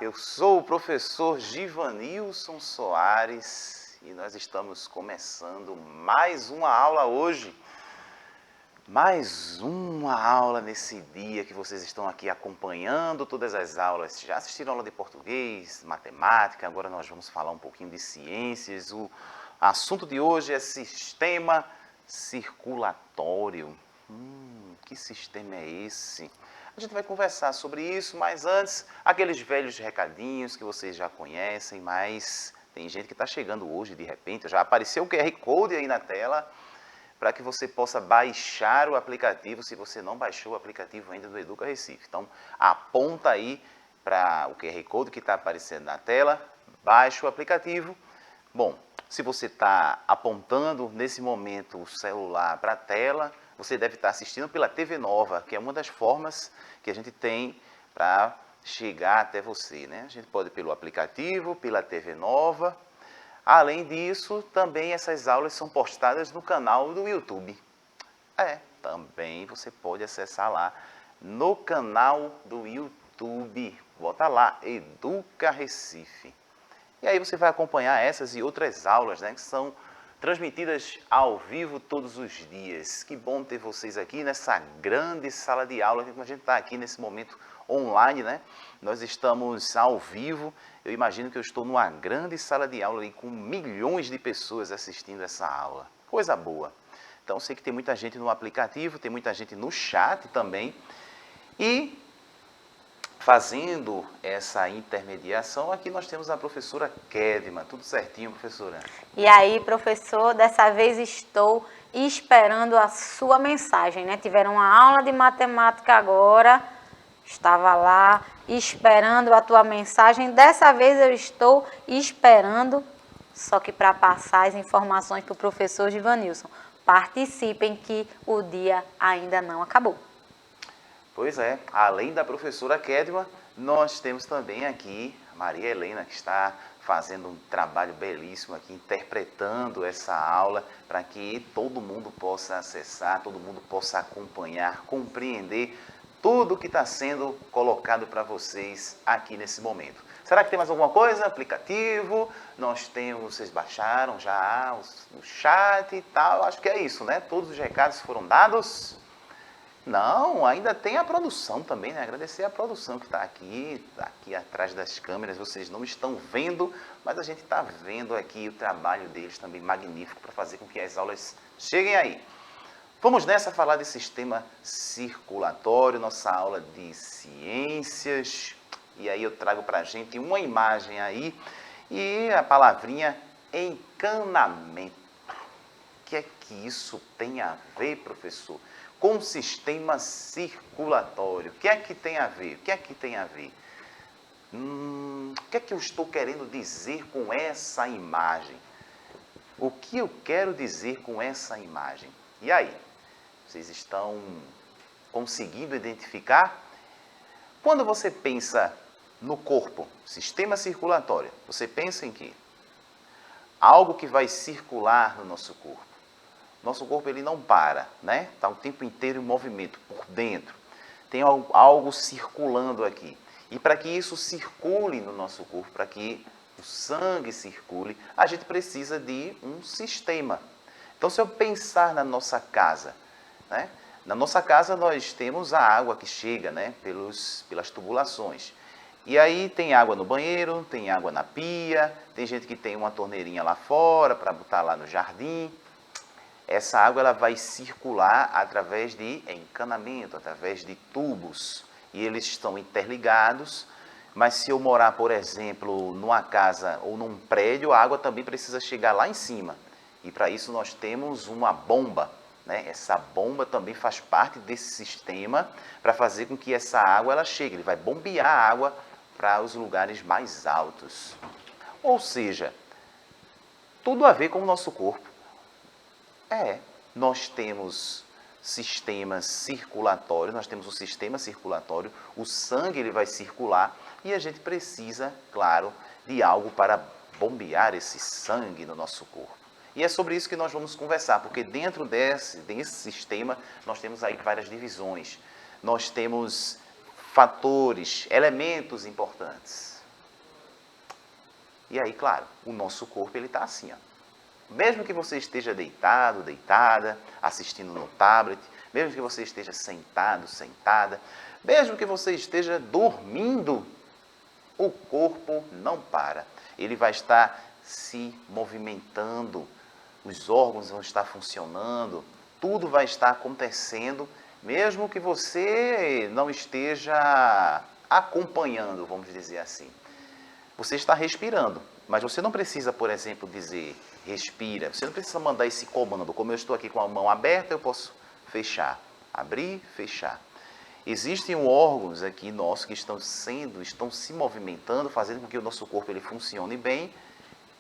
Eu sou o professor Givanilson Soares e nós estamos começando mais uma aula hoje. Mais uma aula nesse dia que vocês estão aqui acompanhando todas as aulas. Já assistiram aula de português, matemática, agora nós vamos falar um pouquinho de ciências. O assunto de hoje é sistema circulatório. Que sistema é esse? A gente vai conversar sobre isso, mas antes, aqueles velhos recadinhos que vocês já conhecem, mas tem gente que está chegando hoje de repente, já apareceu o QR Code aí na tela, para que você possa baixar o aplicativo, se você não baixou o aplicativo ainda do Educa Recife. Então, aponta aí para o QR Code que está aparecendo na tela, baixa o aplicativo. Bom, se você está apontando nesse momento o celular para a tela, você deve estar assistindo pela TV Nova, que é uma das formas que a gente tem para chegar até você, né? A gente pode pelo aplicativo, pela TV Nova. Além disso, também essas aulas são postadas no canal do YouTube. Também você pode acessar lá no canal do YouTube. Bota lá, Educa Recife. E aí você vai acompanhar essas e outras aulas, né, que são transmitidas ao vivo todos os dias. Que bom ter vocês aqui nessa grande sala de aula, que a gente está aqui nesse momento online, né? Nós estamos ao vivo. Eu imagino que eu estou numa grande sala de aula aí, com milhões de pessoas assistindo essa aula. Coisa boa. Então, sei que tem muita gente no aplicativo, tem muita gente no chat também. E fazendo essa intermediação, aqui nós temos a professora Kedma. Tudo certinho, professora? E aí, professor, dessa vez estou esperando a sua mensagem, né? Tiveram uma aula de matemática agora, estava lá esperando a tua mensagem. Dessa vez eu estou esperando, só que para passar as informações para o professor Givanilson. Participem que o dia ainda não acabou. Pois é, além da professora Kedma, nós temos também aqui a Maria Helena, que está fazendo um trabalho belíssimo aqui, interpretando essa aula, para que todo mundo possa acessar, todo mundo possa acompanhar, compreender tudo que está sendo colocado para vocês aqui nesse momento. Será que tem mais alguma coisa? Aplicativo, nós temos, vocês baixaram já o chat e tal, acho que é isso, né? Todos os recados foram dados. Não, ainda tem a produção também, né? Agradecer a produção que está aqui atrás das câmeras. Vocês não estão vendo, mas a gente está vendo aqui o trabalho deles também magnífico para fazer com que as aulas cheguem aí. Vamos nessa falar de sistema circulatório, nossa aula de ciências. E aí eu trago para a gente uma imagem aí e a palavrinha encanamento. O que é que isso tem a ver, professor? Com o sistema circulatório. O que é que tem a ver? O que é que tem a ver? O que é que eu estou querendo dizer com essa imagem? O que eu quero dizer com essa imagem? E aí? Vocês estão conseguindo identificar? Quando você pensa no corpo, sistema circulatório, você pensa em quê? Algo que vai circular no nosso corpo. Nosso corpo ele não para, né? Está o tempo inteiro em movimento, por dentro. Tem algo circulando aqui. E para que isso circule no nosso corpo, para que o sangue circule, a gente precisa de um sistema. Então, se eu pensar na nossa casa, né? Na nossa casa nós temos a água que chega, né? Pelas tubulações. E aí tem água no banheiro, tem água na pia, tem gente que tem uma torneirinha lá fora para botar lá no jardim. Essa água ela vai circular através de encanamento, através de tubos. E eles estão interligados. Mas se eu morar, por exemplo, numa casa ou num prédio, a água também precisa chegar lá em cima. E para isso nós temos uma bomba, né? Essa bomba também faz parte desse sistema para fazer com que essa água ela chegue. Ele vai bombear a água para os lugares mais altos. Ou seja, tudo a ver com o nosso corpo. Nós temos sistemas circulatórios, nós temos o sistema circulatório, o sangue ele vai circular e a gente precisa, claro, de algo para bombear esse sangue no nosso corpo. E é sobre isso que nós vamos conversar, porque dentro desse sistema nós temos aí várias divisões. Nós temos fatores, elementos importantes. E aí, claro, o nosso corpo ele está assim, ó. Mesmo que você esteja deitado, deitada, assistindo no tablet, mesmo que você esteja sentado, sentada, mesmo que você esteja dormindo, o corpo não para. Ele vai estar se movimentando, os órgãos vão estar funcionando, tudo vai estar acontecendo, mesmo que você não esteja acompanhando, vamos dizer assim. Você está respirando, mas você não precisa, por exemplo, dizer respira. Você não precisa mandar esse comando. Como eu estou aqui com a mão aberta, eu posso fechar, abrir, fechar. Existem órgãos aqui nossos que estão se movimentando, fazendo com que o nosso corpo ele funcione bem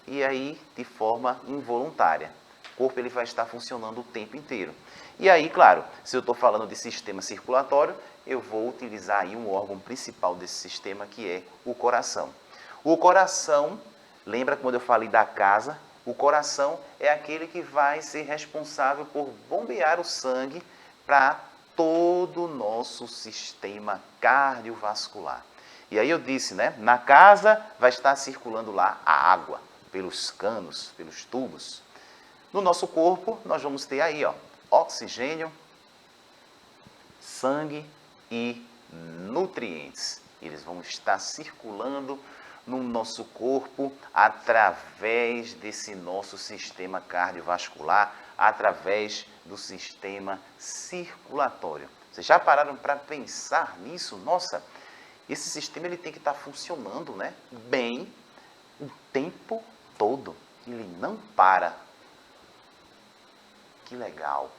e aí de forma involuntária. O corpo ele vai estar funcionando o tempo inteiro. E aí, claro, se eu estou falando de sistema circulatório, eu vou utilizar aí um órgão principal desse sistema que é o coração. O coração, lembra quando eu falei da casa? O coração é aquele que vai ser responsável por bombear o sangue para todo o nosso sistema cardiovascular. E aí eu disse, né? Na casa vai estar circulando lá a água, pelos canos, pelos tubos. No nosso corpo, nós vamos ter aí, ó, oxigênio, sangue e nutrientes. Eles vão estar circulando no nosso corpo através desse nosso sistema cardiovascular, através do sistema circulatório. Vocês já pararam para pensar nisso? Nossa, esse sistema ele tem que estar funcionando, né, bem o tempo todo. Ele não para. Que legal.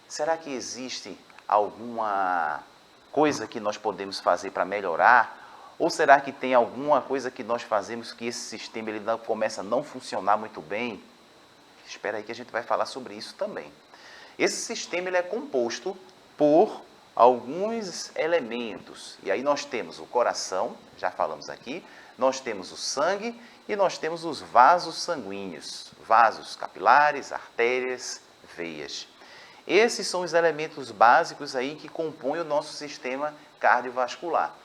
Será que existe alguma coisa que nós podemos fazer para melhorar? Ou será que tem alguma coisa que nós fazemos que esse sistema ele não, começa a não funcionar muito bem? Espera aí que a gente vai falar sobre isso também. Esse sistema ele é composto por alguns elementos. E aí nós temos o coração, já falamos aqui, nós temos o sangue e nós temos os vasos sanguíneos, vasos capilares, artérias, veias. Esses são os elementos básicos aí que compõem o nosso sistema cardiovascular.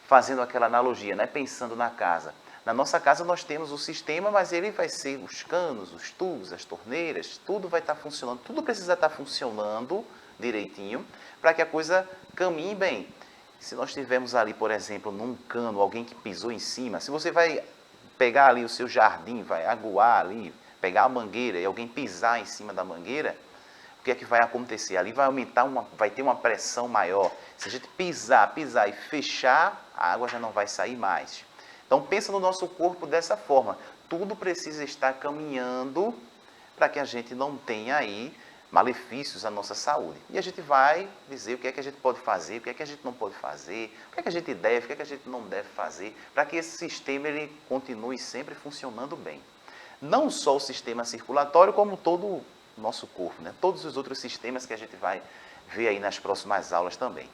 Fazendo aquela analogia, né? Pensando na casa. Na nossa casa nós temos o sistema, mas ele vai ser os canos, os tubos, as torneiras, tudo vai estar funcionando, tudo precisa estar funcionando direitinho para que a coisa caminhe bem. Se nós tivermos ali, por exemplo, num cano, alguém que pisou em cima, se você vai pegar ali o seu jardim, vai aguar ali, pegar a mangueira e alguém pisar em cima da mangueira, o que é que vai acontecer? Ali vai aumentar, vai ter uma pressão maior. Se a gente pisar e fechar, a água já não vai sair mais. Então pensa no nosso corpo dessa forma. Tudo precisa estar caminhando para que a gente não tenha aí malefícios à nossa saúde. E a gente vai dizer o que é que a gente pode fazer, o que é que a gente não pode fazer, o que é que a gente deve, o que é que a gente não deve fazer, para que esse sistema ele continue sempre funcionando bem. Não só o sistema circulatório, como todo o nosso corpo, né? Todos os outros sistemas que a gente vai ver aí nas próximas aulas também.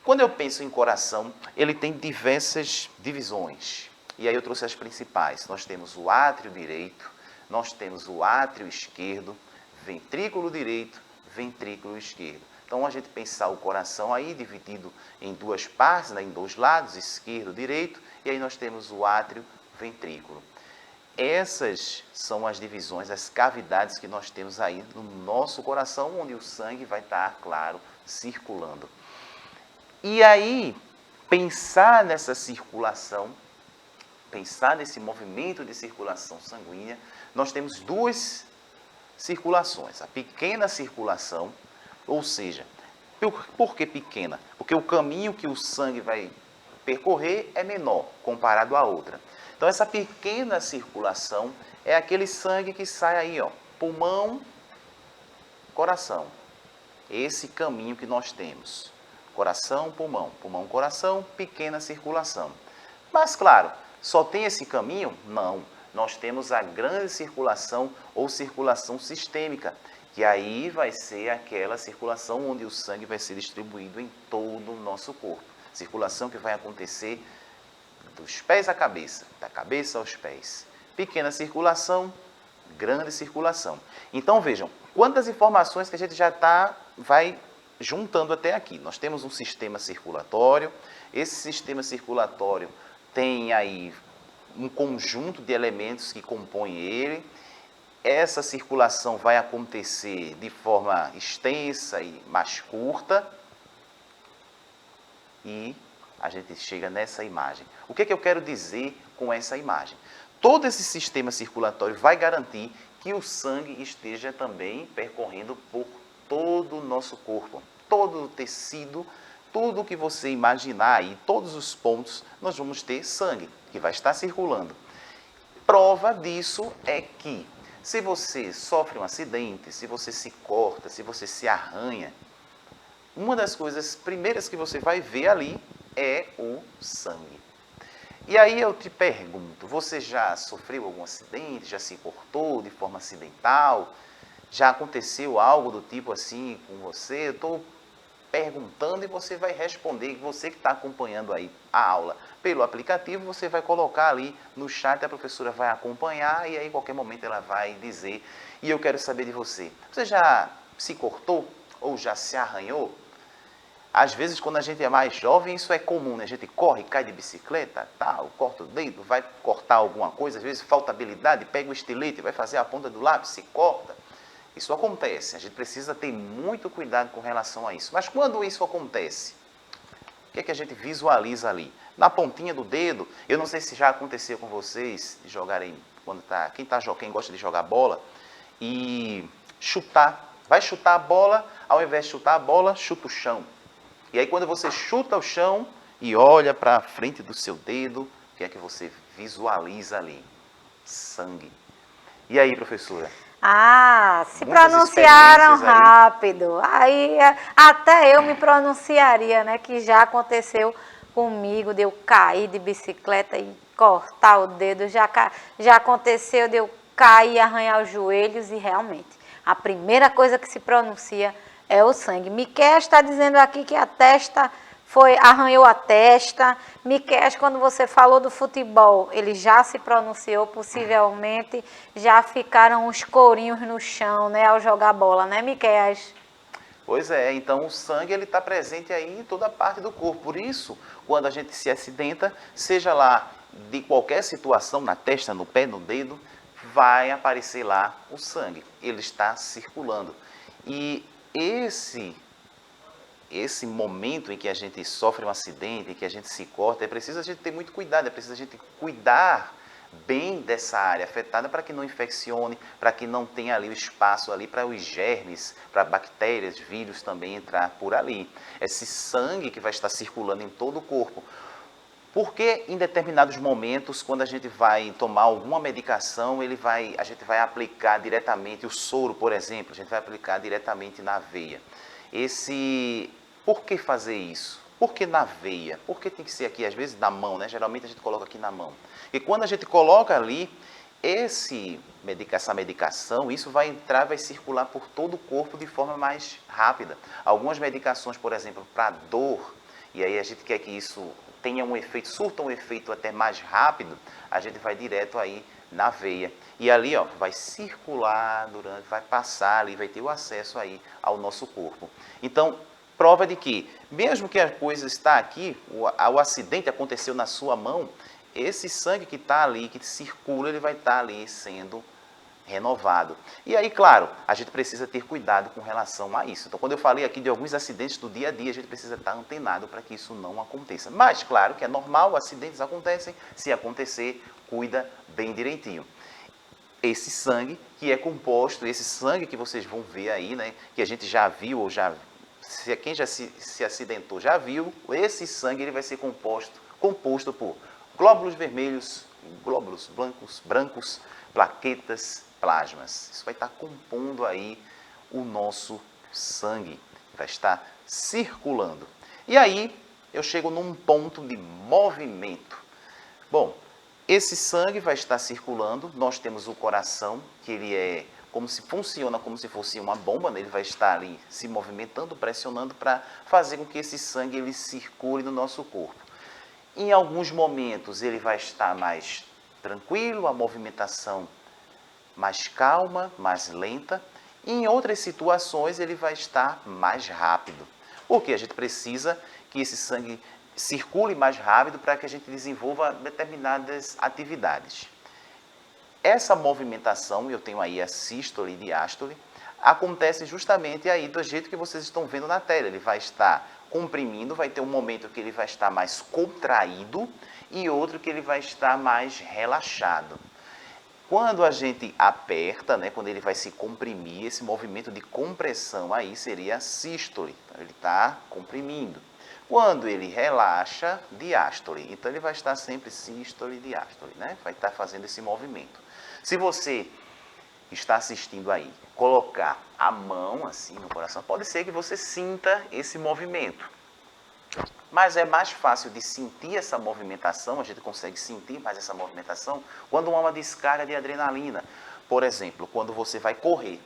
Quando eu penso em coração, ele tem diversas divisões. E aí eu trouxe as principais. Nós temos o átrio direito, nós temos o átrio esquerdo, ventrículo direito, ventrículo esquerdo. Então a gente pensar o coração aí dividido em duas partes, né, em dois lados, esquerdo, direito, e aí nós temos o átrio, ventrículo. Essas são as divisões, as cavidades que nós temos aí no nosso coração, onde o sangue vai estar, claro, circulando. E aí, pensar nessa circulação, pensar nesse movimento de circulação sanguínea, nós temos duas circulações. A pequena circulação, ou seja, por que pequena? Porque o caminho que o sangue vai percorrer é menor comparado à outra. Então, essa pequena circulação é aquele sangue que sai aí, ó, pulmão, coração. Esse caminho que nós temos. Coração, pulmão, pulmão, coração, pequena circulação. Mas, claro, só tem esse caminho? Não. Nós temos a grande circulação ou circulação sistêmica, que aí vai ser aquela circulação onde o sangue vai ser distribuído em todo o nosso corpo. Circulação que vai acontecer dos pés à cabeça, da cabeça aos pés. Pequena circulação, grande circulação. Então vejam, quantas informações que a gente já vai juntando até aqui. Nós temos um sistema circulatório, esse sistema circulatório tem aí um conjunto de elementos que compõem ele. Essa circulação vai acontecer de forma extensa e mais curta. E a gente chega nessa imagem. O que é que eu quero dizer com essa imagem? Todo esse sistema circulatório vai garantir que o sangue esteja também percorrendo por todo o nosso corpo. Todo o tecido, tudo que você imaginar aí, todos os pontos, nós vamos ter sangue que vai estar circulando. Prova disso é que se você sofre um acidente, se você se corta, se você se arranha, uma das coisas primeiras que você vai ver ali é o sangue. E aí eu te pergunto, você já sofreu algum acidente, já se cortou de forma acidental? Já aconteceu algo do tipo assim com você? Eu estou perguntando e você vai responder, você que está acompanhando aí a aula pelo aplicativo, você vai colocar ali no chat, a professora vai acompanhar e aí em qualquer momento ela vai dizer. E eu quero saber de você, você já se cortou ou já se arranhou? Às vezes, quando a gente é mais jovem, isso é comum, né? A gente corre, cai de bicicleta, tal, corta o dedo, vai cortar alguma coisa, às vezes falta habilidade, pega o estilete, vai fazer a ponta do lápis, se corta. Isso acontece, a gente precisa ter muito cuidado com relação a isso. Mas quando isso acontece, o que é que a gente visualiza ali? Na pontinha do dedo, eu não sei se já aconteceu com vocês, de jogarem, quem gosta de jogar bola, e chutar, vai chutar a bola, ao invés de chutar a bola, chuta o chão. E aí quando você chuta o chão e olha para a frente do seu dedo, o que é que você visualiza ali? Sangue. E aí, professora? Ah, se Muitas pronunciaram experiências aí. rápido. Aí até eu me pronunciaria, né? Que já aconteceu comigo de eu cair de bicicleta e cortar o dedo. Já aconteceu de eu cair e arranhar os joelhos e realmente a primeira coisa que se pronuncia é o sangue. Miqueias está dizendo aqui que a testa arranhou a testa. Miqueias, quando você falou do futebol, ele já se pronunciou, possivelmente já ficaram os corinhos no chão, né, ao jogar bola, né, Miqueias? Pois é, então o sangue ele está presente aí em toda parte do corpo. Por isso, quando a gente se acidenta, seja lá de qualquer situação, na testa, no pé, no dedo, vai aparecer lá o sangue. Ele está circulando. E esse momento em que a gente sofre um acidente, em que a gente se corta, é preciso a gente ter muito cuidado, é preciso a gente cuidar bem dessa área afetada para que não infeccione, para que não tenha ali o espaço ali para os germes, para bactérias, vírus também entrar por ali. Esse sangue que vai estar circulando em todo o corpo. Porque em determinados momentos, quando a gente vai tomar alguma medicação, a gente vai aplicar diretamente o soro, por exemplo, a gente vai aplicar diretamente na veia. Por que fazer isso? Por que na veia? Por que tem que ser aqui, às vezes na mão, né? Geralmente a gente coloca aqui na mão. E quando a gente coloca ali, essa medicação, isso vai entrar, vai circular por todo o corpo de forma mais rápida. Algumas medicações, por exemplo, para dor, e aí a gente quer que isso tenha um efeito, surta um efeito até mais rápido, a gente vai direto aí na veia. E ali, ó, vai circular vai passar ali, vai ter o acesso aí ao nosso corpo. Então, prova de que, mesmo que a coisa está aqui, o acidente aconteceu na sua mão, esse sangue que está ali, que circula, ele vai estar ali sendo renovado. E aí, claro, a gente precisa ter cuidado com relação a isso. Então, quando eu falei aqui de alguns acidentes do dia a dia, a gente precisa estar antenado para que isso não aconteça. Mas, claro que é normal, acidentes acontecem, se acontecer, cuida bem direitinho. Esse sangue que é composto, esse sangue que vocês vão ver aí, né, que a gente já viu ou quem já se acidentou já viu, esse sangue ele vai ser composto por glóbulos vermelhos, glóbulos brancos, plaquetas, plasmas. Isso vai estar compondo aí o nosso sangue, vai estar circulando. E aí eu chego num ponto de movimento. Bom, esse sangue vai estar circulando, nós temos o coração, que ele funciona como se fosse uma bomba, né? Ele vai estar ali se movimentando, pressionando para fazer com que esse sangue ele circule no nosso corpo. Em alguns momentos ele vai estar mais tranquilo, a movimentação mais calma, mais lenta. E em outras situações ele vai estar mais rápido. Porque a gente precisa que esse sangue circule mais rápido para que a gente desenvolva determinadas atividades. Essa movimentação, eu tenho aí a sístole e diástole, acontece justamente aí do jeito que vocês estão vendo na tela. Ele vai estar comprimindo, vai ter um momento que ele vai estar mais contraído e outro que ele vai estar mais relaxado. Quando a gente aperta, né, quando ele vai se comprimir, esse movimento de compressão aí seria a sístole. Então, ele está comprimindo. Quando ele relaxa, diástole. Então, ele vai estar sempre sístole e diástole, né? Vai estar fazendo esse movimento. Se você está assistindo aí, colocar a mão assim no coração, pode ser que você sinta esse movimento. Mas é mais fácil de sentir essa movimentação, a gente consegue sentir mais essa movimentação quando há uma descarga de adrenalina. Por exemplo, quando você vai correr.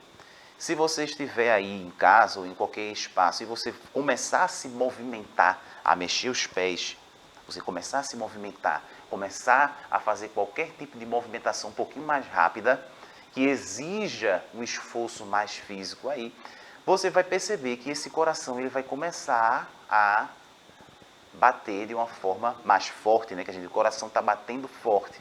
Se você estiver aí em casa ou em qualquer espaço e você começar a se movimentar, a mexer os pés, você começar a se movimentar, começar a fazer qualquer tipo de movimentação um pouquinho mais rápida, que exija um esforço mais físico aí, você vai perceber que esse coração ele vai começar a bater de uma forma mais forte, né? Que o coração está batendo forte.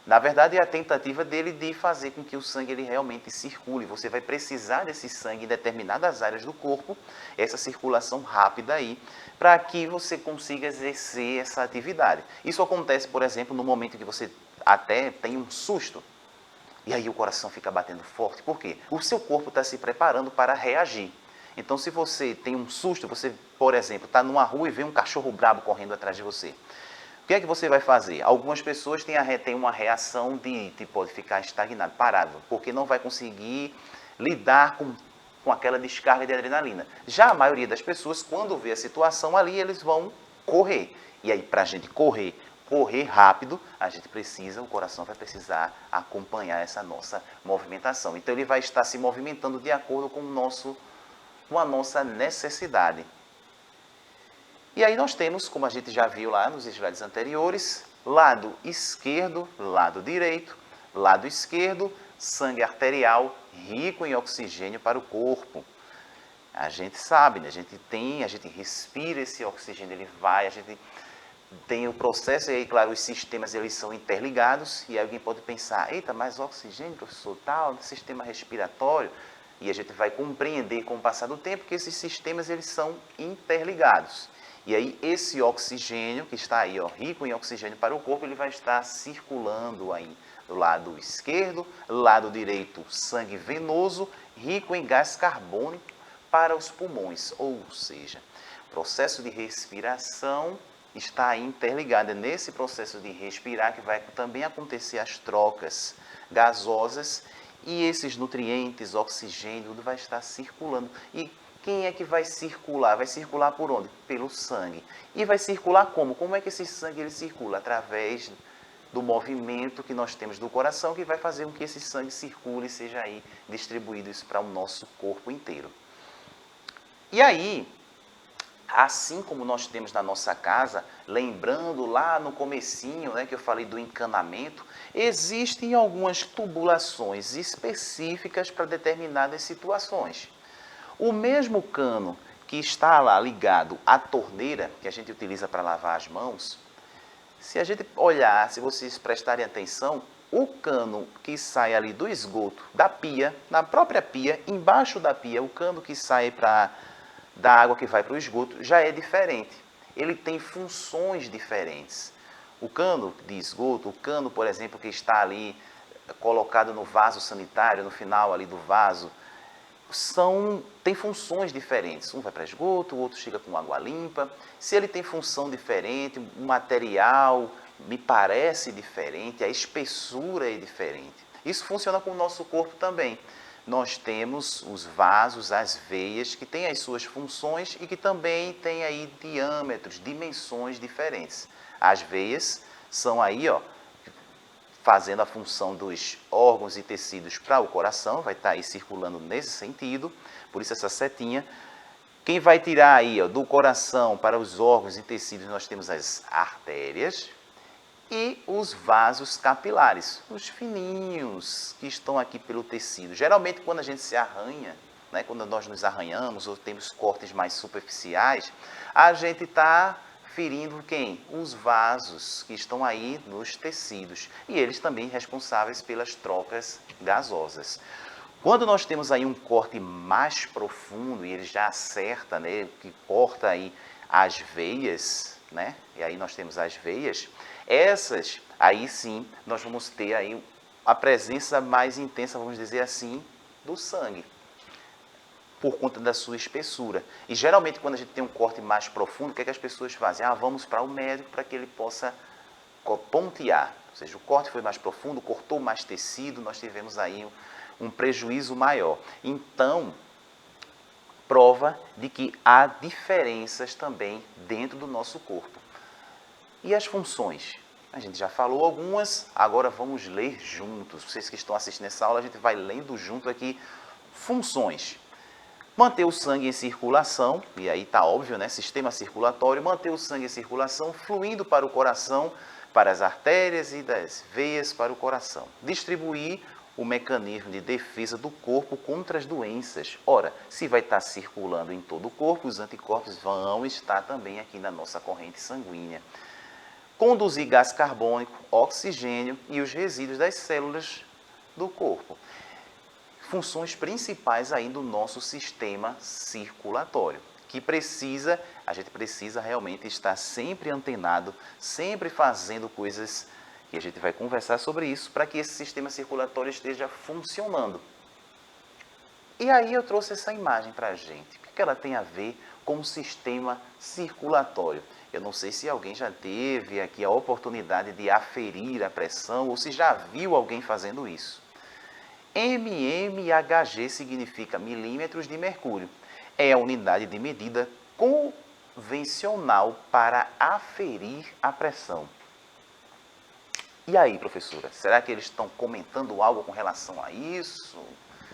Na verdade, é a tentativa dele de fazer com que o sangue ele realmente circule. Você vai precisar desse sangue em determinadas áreas do corpo, essa circulação rápida aí, para que você consiga exercer essa atividade. Isso acontece, por exemplo, no momento que você até tem um susto. E aí o coração fica batendo forte. Por quê? O seu corpo está se preparando para reagir. Então, se você tem um susto, você, por exemplo, está numa rua e vê um cachorro brabo correndo atrás de você. O que é que você vai fazer? Algumas pessoas têm uma reação de pode ficar estagnado, parado, porque não vai conseguir lidar com aquela descarga de adrenalina. Já a maioria das pessoas, quando vê a situação ali, eles vão correr. E aí, para a gente correr rápido, o coração vai precisar acompanhar essa nossa movimentação. Então, ele vai estar se movimentando de acordo com a nossa necessidade. E aí nós temos, como a gente já viu lá nos slides anteriores, lado esquerdo, lado direito, lado esquerdo, sangue arterial rico em oxigênio para o corpo. A gente sabe, né? A gente respira esse oxigênio, ele vai, a gente tem o processo, e aí, claro, os sistemas eles são interligados, e alguém pode pensar, eita, mas oxigênio, professor, tal, sistema respiratório, e a gente vai compreender com o passar do tempo que esses sistemas eles são interligados. E aí esse oxigênio que está aí, ó, rico em oxigênio para o corpo, ele vai estar circulando aí do lado esquerdo, lado direito, sangue venoso, rico em gás carbônico para os pulmões. Ou seja, o processo de respiração está aí interligado. É nesse processo de respirar que vai também acontecer as trocas gasosas e esses nutrientes, oxigênio, tudo vai estar circulando. E quem é que vai circular? Vai circular por onde? Pelo sangue. E vai circular como? Como é que esse sangue ele circula? Através do movimento que nós temos do coração, que vai fazer com que esse sangue circule e seja aí distribuído isso para o nosso corpo inteiro. E aí, assim como nós temos na nossa casa, lembrando lá no comecinho, né, que eu falei do encanamento, existem algumas tubulações específicas para determinadas situações. O mesmo cano que está lá ligado à torneira, que a gente utiliza para lavar as mãos, se a gente olhar, se vocês prestarem atenção, o cano que sai ali do esgoto, da pia, na própria pia, embaixo da pia, o cano que sai da água que vai para o esgoto já é diferente. Ele tem funções diferentes. O cano de esgoto, o cano, por exemplo, que está ali colocado no vaso sanitário, no final ali do vaso, tem funções diferentes. Um vai para esgoto, o outro chega com água limpa. Se ele tem função diferente, o material me parece diferente, a espessura é diferente. Isso funciona com o nosso corpo também. Nós temos os vasos, as veias, que têm as suas funções e que também têm aí diâmetros, dimensões diferentes. As veias são aí, ó, fazendo a função dos órgãos e tecidos para o coração, vai estar aí circulando nesse sentido, por isso essa setinha. Quem vai tirar aí, ó, do coração para os órgãos e tecidos, nós temos as artérias e os vasos capilares, os fininhos que estão aqui pelo tecido. Geralmente quando a gente se arranha, né, quando nós nos arranhamos ou temos cortes mais superficiais, a gente está ferindo quem? Os vasos que estão aí nos tecidos. E eles também responsáveis pelas trocas gasosas. Quando nós temos aí um corte mais profundo e ele já acerta, né, que corta aí as veias, né? E aí nós temos as veias, essas aí sim nós vamos ter aí a presença mais intensa, vamos dizer assim, do sangue, por conta da sua espessura. E geralmente quando a gente tem um corte mais profundo, o que é que as pessoas fazem? Vamos para o médico para que ele possa pontear. Ou seja, o corte foi mais profundo, cortou mais tecido, nós tivemos aí um prejuízo maior. Então, prova de que há diferenças também dentro do nosso corpo. E as funções? A gente já falou algumas, agora vamos ler juntos. Vocês que estão assistindo essa aula, a gente vai lendo junto aqui. Funções. Manter o sangue em circulação, e aí está óbvio, né? Sistema circulatório, manter o sangue em circulação, fluindo para o coração, para as artérias e das veias para o coração. Distribuir o mecanismo de defesa do corpo contra as doenças. Ora, se vai estar circulando em todo o corpo, os anticorpos vão estar também aqui na nossa corrente sanguínea. Conduzir gás carbônico, oxigênio e os resíduos das células do corpo. Funções principais aí do nosso sistema circulatório, que a gente precisa realmente estar sempre antenado, sempre fazendo coisas, e a gente vai conversar sobre isso, para que esse sistema circulatório esteja funcionando. E aí eu trouxe essa imagem para a gente. O que ela tem a ver com o sistema circulatório? Eu não sei se alguém já teve aqui a oportunidade de aferir a pressão ou se já viu alguém fazendo isso. mmHg significa milímetros de mercúrio. É a unidade de medida convencional para aferir a pressão. E aí, professora, será que eles estão comentando algo com relação a isso?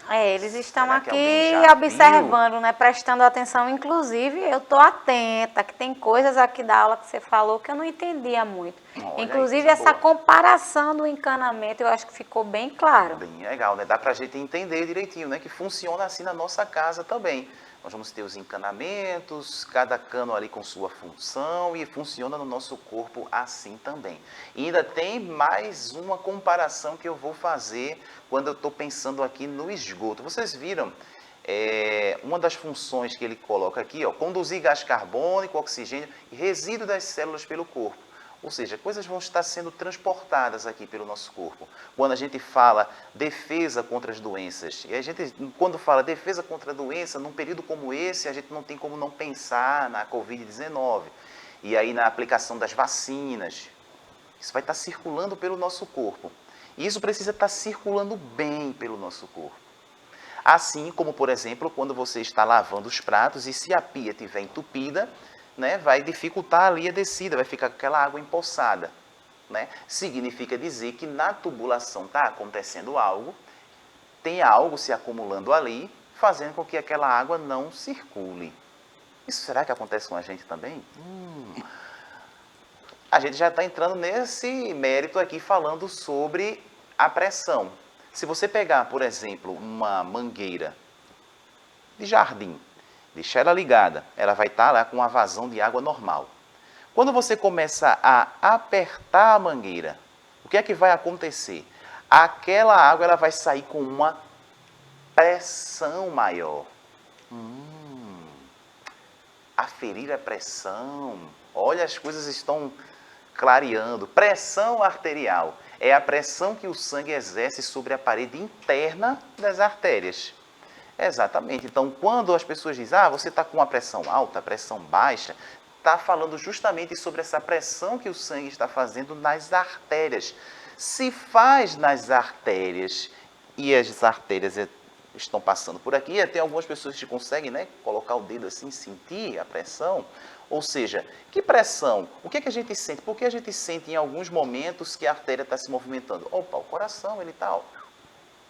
Eles estão aqui observando, né, prestando atenção. Inclusive, eu estou atenta, que tem coisas aqui da aula que você falou que eu não entendia muito. Olha, inclusive, essa comparação do encanamento, eu acho que ficou bem claro. Bem legal, né? Dá para a gente entender direitinho, né? Que funciona assim na nossa casa também. Nós vamos ter os encanamentos, cada cano ali com sua função e funciona no nosso corpo assim também. E ainda tem mais uma comparação que eu vou fazer quando eu estou pensando aqui no esgoto. Vocês viram uma das funções que ele coloca aqui, ó, conduzir gás carbônico, oxigênio e resíduo das células pelo corpo. Ou seja, coisas vão estar sendo transportadas aqui pelo nosso corpo. Quando a gente fala defesa contra as doenças, e a gente, quando fala defesa contra a doença, num período como esse, a gente não tem como não pensar na Covid-19. E aí na aplicação das vacinas. Isso vai estar circulando pelo nosso corpo. E isso precisa estar circulando bem pelo nosso corpo. Assim como, por exemplo, quando você está lavando os pratos e se a pia estiver entupida, né, vai dificultar ali a descida, vai ficar com aquela água empoçada. Né? Significa dizer que na tubulação está acontecendo algo, tem algo se acumulando ali, fazendo com que aquela água não circule. Isso será que acontece com a gente também? A gente já está entrando nesse mérito aqui falando sobre a pressão. Se você pegar, por exemplo, uma mangueira de jardim, deixar ela ligada, ela vai estar lá com uma vazão de água normal. Quando você começa a apertar a mangueira, o que é que vai acontecer? Aquela água ela vai sair com uma pressão maior. Aferir a pressão. Olha, as coisas estão clareando. Pressão arterial é a pressão que o sangue exerce sobre a parede interna das artérias. Exatamente. Então, quando as pessoas dizem, você está com uma pressão alta, pressão baixa, está falando justamente sobre essa pressão que o sangue está fazendo nas artérias. Se faz nas artérias e as artérias estão passando por aqui, tem algumas pessoas que conseguem, né, colocar o dedo assim, sentir a pressão. Ou seja, que pressão? O que é que a gente sente? Porque a gente sente em alguns momentos que a artéria está se movimentando. Opa, o coração ele está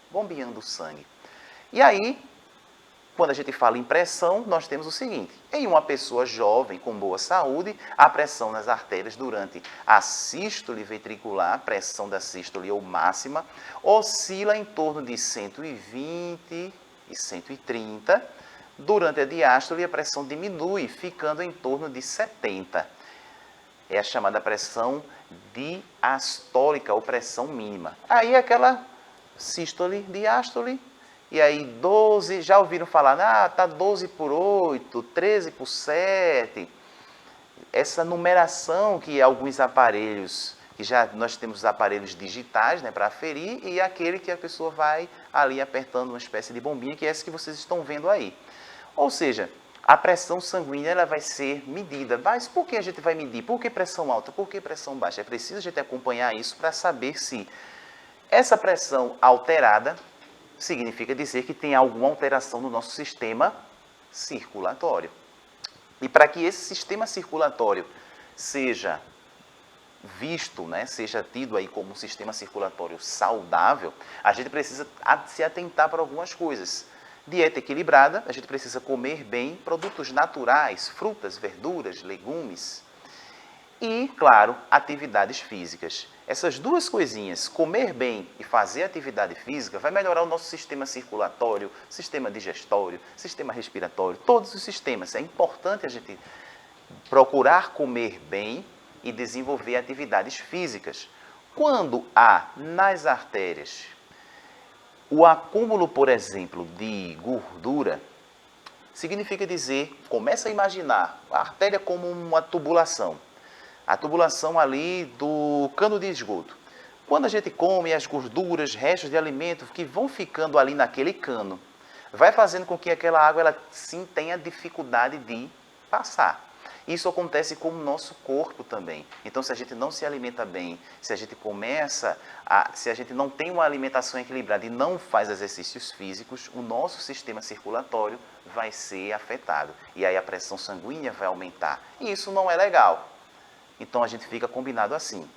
bombeando o sangue. E aí, quando a gente fala em pressão, nós temos o seguinte: em uma pessoa jovem, com boa saúde, a pressão nas artérias durante a sístole ventricular, a pressão da sístole ou máxima, oscila em torno de 120 e 130. Durante a diástole, a pressão diminui, ficando em torno de 70. É a chamada pressão diastólica ou pressão mínima. Aí aquela sístole, diástole, e aí 12, já ouviram falar, tá 12 por 8, 13 por 7. Essa numeração que alguns aparelhos, que já nós temos aparelhos digitais, né, para aferir, e aquele que a pessoa vai ali apertando uma espécie de bombinha, que é essa que vocês estão vendo aí. Ou seja, a pressão sanguínea ela vai ser medida. Mas por que a gente vai medir? Por que pressão alta? Por que pressão baixa? É preciso a gente acompanhar isso para saber se essa pressão alterada significa dizer que tem alguma alteração no nosso sistema circulatório. E para que esse sistema circulatório seja visto, né, seja tido aí como um sistema circulatório saudável, a gente precisa se atentar para algumas coisas. Dieta equilibrada, a gente precisa comer bem produtos naturais, frutas, verduras, legumes. E, claro, atividades físicas. Essas duas coisinhas, comer bem e fazer atividade física, vai melhorar o nosso sistema circulatório, sistema digestório, sistema respiratório, todos os sistemas. É importante a gente procurar comer bem e desenvolver atividades físicas. Quando há nas artérias o acúmulo, por exemplo, de gordura, significa dizer, começa a imaginar a artéria como uma tubulação. A tubulação ali do cano de esgoto. Quando a gente come as gorduras, restos de alimento que vão ficando ali naquele cano, vai fazendo com que aquela água ela sim tenha dificuldade de passar. Isso acontece com o nosso corpo também. Então, se a gente não se alimenta bem, se a gente não tem uma alimentação equilibrada e não faz exercícios físicos, o nosso sistema circulatório vai ser afetado. E aí a pressão sanguínea vai aumentar. E isso não é legal. Então, a gente fica combinado assim.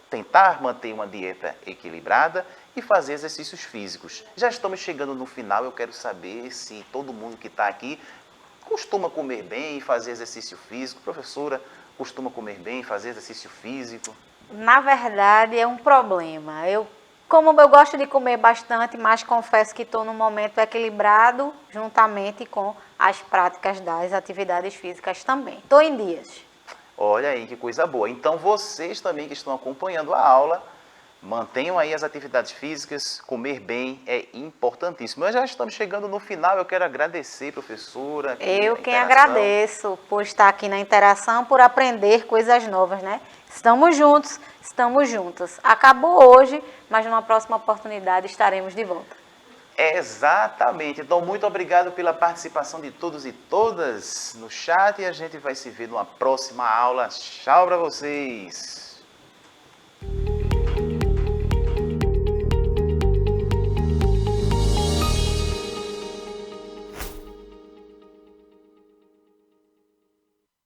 Tentar manter uma dieta equilibrada e fazer exercícios físicos. Já estamos chegando no final, eu quero saber se todo mundo que está aqui costuma comer bem e fazer exercício físico. Professora, costuma comer bem e fazer exercício físico? Na verdade, é um problema. Como eu gosto de comer bastante, mas confesso que estou num momento equilibrado, juntamente com as práticas das atividades físicas também. Estou em dias. Olha aí que coisa boa. Então, vocês também que estão acompanhando a aula, mantenham aí as atividades físicas, comer bem é importantíssimo. Nós já estamos chegando no final, eu quero agradecer, professora. Eu quem agradeço por estar aqui na interação, por aprender coisas novas, né? Estamos juntos, estamos juntas. Acabou hoje, mas numa próxima oportunidade estaremos de volta. Exatamente. Então, muito obrigado pela participação de todos e todas no chat e a gente vai se ver numa próxima aula. Tchau para vocês.